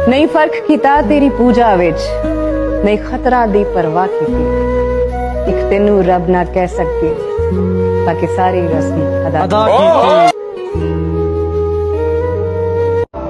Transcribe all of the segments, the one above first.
ਨਹੀਂ ਫਰਕ ਕੀਤਾ ਤੇਰੀ ਪੂਜਾ ਵਿੱਚ, ਨਹੀਂ ਖਤਰਾ ਦੀ ਪਰਵਾਹ ਕੀਤੀ। ਇੱਕ ਤੈਨੂੰ ਰੱਬ ਨਾ ਕਹਿ ਸਕਦੀ, ਬਾਕੀ ਸਾਰੀ ਰਸਮ ਅਦਾ کی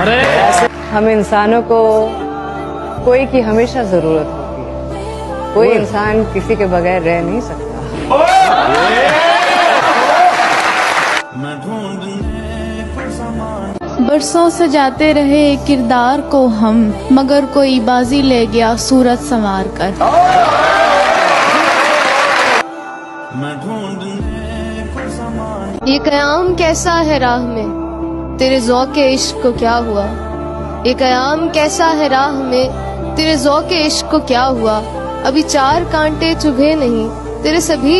ارے ہم انسانوں کو کوئی کی ہمیشہ ضرورت ہوتی ہے، کوئی انسان کسی کے بغیر رہ نہیں سکتا۔ برسوں سجاتے رہے کردار کو ہم، مگر کوئی بازی لے گیا صورت سنوار کر۔ یہ قیام کیسا ہے راہ میں، تیرے ذوق عشق کو کیا ہوا؟ یہ قیام کیسا ہے راہ میں، تیرے ذوق عشق کو کیا ہوا؟ ابھی 4 کانٹے چبھے نہیں، تیرے سبھی